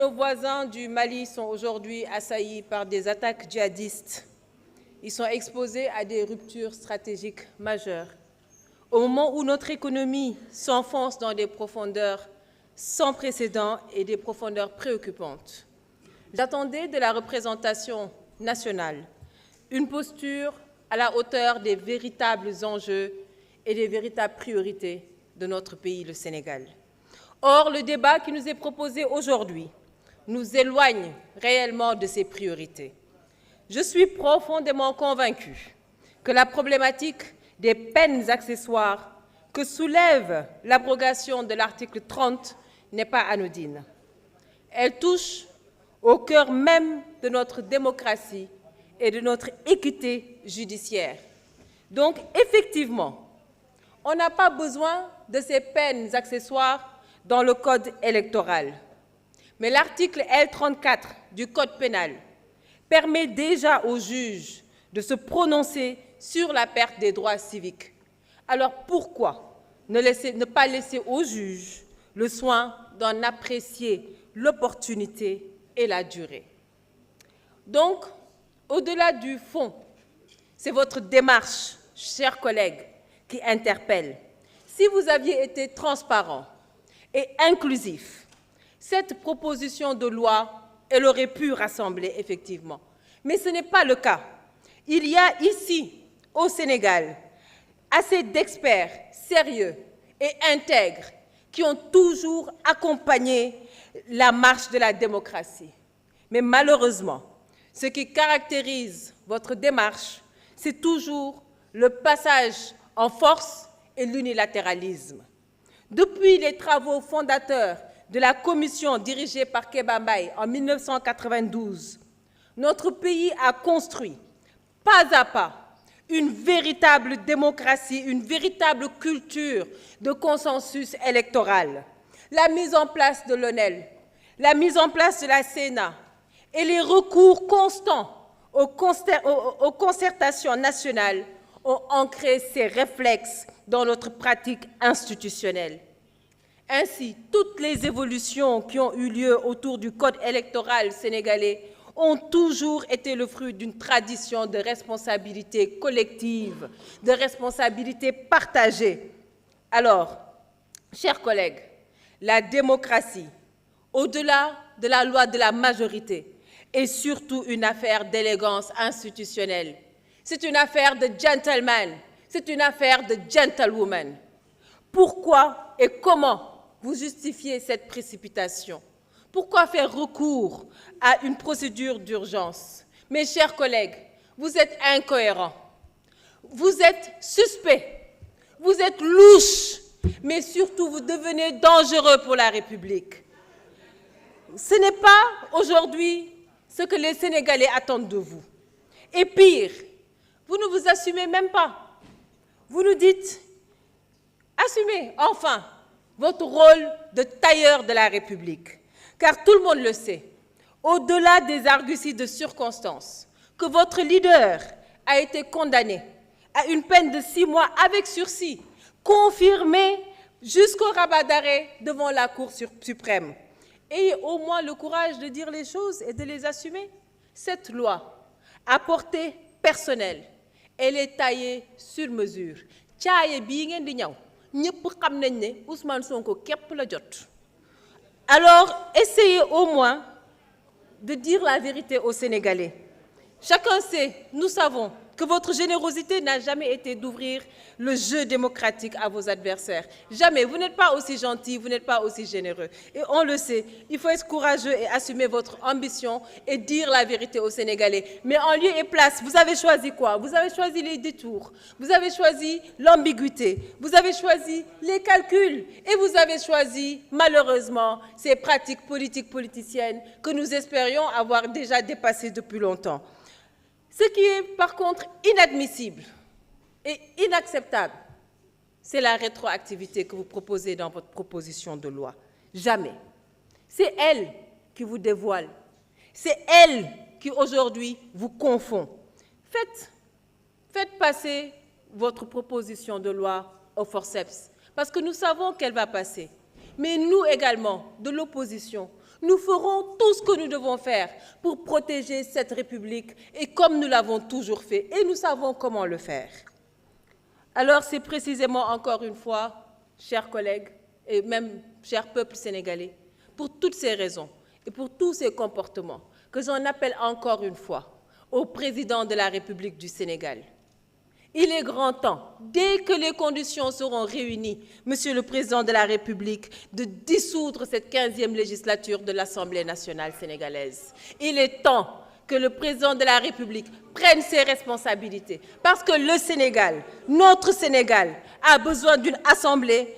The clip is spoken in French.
Nos voisins du Mali sont aujourd'hui assaillis par des attaques djihadistes. Ils sont exposés à des ruptures stratégiques majeures. Au moment où notre économie s'enfonce dans des profondeurs sans précédent et des profondeurs préoccupantes, j'attendais de la représentation nationale une posture à la hauteur des véritables enjeux et des véritables priorités de notre pays, le Sénégal. Or, le débat qui nous est proposé aujourd'hui nous éloigne réellement de ces priorités. Je suis profondément convaincue que la problématique des peines accessoires que soulève l'abrogation de l'article 30 n'est pas anodine. Elle touche au cœur même de notre démocratie et de notre équité judiciaire. Donc, effectivement, on n'a pas besoin de ces peines accessoires dans le Code électoral. Mais l'article L34 du Code pénal permet déjà aux juges de se prononcer sur la perte des droits civiques. Alors pourquoi ne pas laisser aux juges le soin d'en apprécier l'opportunité et la durée? Donc, au-delà du fond, c'est votre démarche, chers collègues, qui interpelle. Si vous aviez été transparent et inclusif, cette proposition de loi, elle aurait pu rassembler, effectivement. Mais ce n'est pas le cas. Il y a ici, au Sénégal, assez d'experts sérieux et intègres qui ont toujours accompagné la marche de la démocratie. Mais malheureusement, ce qui caractérise votre démarche, c'est toujours le passage en force et l'unilatéralisme. Depuis les travaux fondateurs de la commission dirigée par Kéba Mbaye en 1992, notre pays a construit, pas à pas, une véritable démocratie, une véritable culture de consensus électoral. La mise en place de l'ONEL, la mise en place de la Sénat et les recours constants aux concertations nationales ont ancré ces réflexes dans notre pratique institutionnelle. Ainsi, toutes les évolutions qui ont eu lieu autour du Code électoral sénégalais ont toujours été le fruit d'une tradition de responsabilité collective, de responsabilité partagée. Alors, chers collègues, la démocratie, au-delà de la loi de la majorité, est surtout une affaire d'élégance institutionnelle. C'est une affaire de gentleman, c'est une affaire de gentlewoman. Pourquoi et comment vous justifiez cette précipitation? Pourquoi faire recours à une procédure d'urgence? Mes chers collègues, vous êtes incohérents, vous êtes suspects, vous êtes louches, mais surtout vous devenez dangereux pour la République. Ce n'est pas aujourd'hui ce que les Sénégalais attendent de vous. Et pire, vous ne vous assumez même pas. Vous nous dites, assumez enfin votre rôle de tailleur de la République. Car tout le monde le sait, au-delà des arguties de circonstance, que votre leader a été condamné à une peine de 6 mois avec sursis, confirmée jusqu'au rabat d'arrêt devant la Cour suprême. Ayez au moins le courage de dire les choses et de les assumer. Cette loi, à portée personnelle, elle est taillée sur mesure. Ousmane Sonko képp la jot. Alors, essayez au moins de dire la vérité aux Sénégalais. Chacun sait, nous savons, que votre générosité n'a jamais été d'ouvrir le jeu démocratique à vos adversaires. Jamais. Vous n'êtes pas aussi gentil, vous n'êtes pas aussi généreux. Et on le sait, il faut être courageux et assumer votre ambition et dire la vérité aux Sénégalais. Mais en lieu et place, vous avez choisi quoi? Vous avez choisi les détours, vous avez choisi l'ambiguïté, vous avez choisi les calculs et vous avez choisi, malheureusement, ces pratiques politiques politiciennes que nous espérions avoir déjà dépassées depuis longtemps. Ce qui est par contre inadmissible et inacceptable, c'est la rétroactivité que vous proposez dans votre proposition de loi. Jamais. C'est elle qui vous dévoile. C'est elle qui aujourd'hui vous confond. Faites passer votre proposition de loi au forceps, parce que nous savons qu'elle va passer. Mais nous également, de l'opposition, Nous ferons tout ce que nous devons faire pour protéger cette République, et comme nous l'avons toujours fait, et nous savons comment le faire. Alors c'est précisément, encore une fois, chers collègues, et même cher peuple sénégalais, pour toutes ces raisons et pour tous ces comportements, que j'en appelle encore une fois au président de la République du Sénégal. Il est grand temps, dès que les conditions seront réunies, Monsieur le Président de la République, de dissoudre cette 15e législature de l'Assemblée nationale sénégalaise. Il est temps que le Président de la République prenne ses responsabilités, parce que le Sénégal, notre Sénégal, a besoin d'une Assemblée,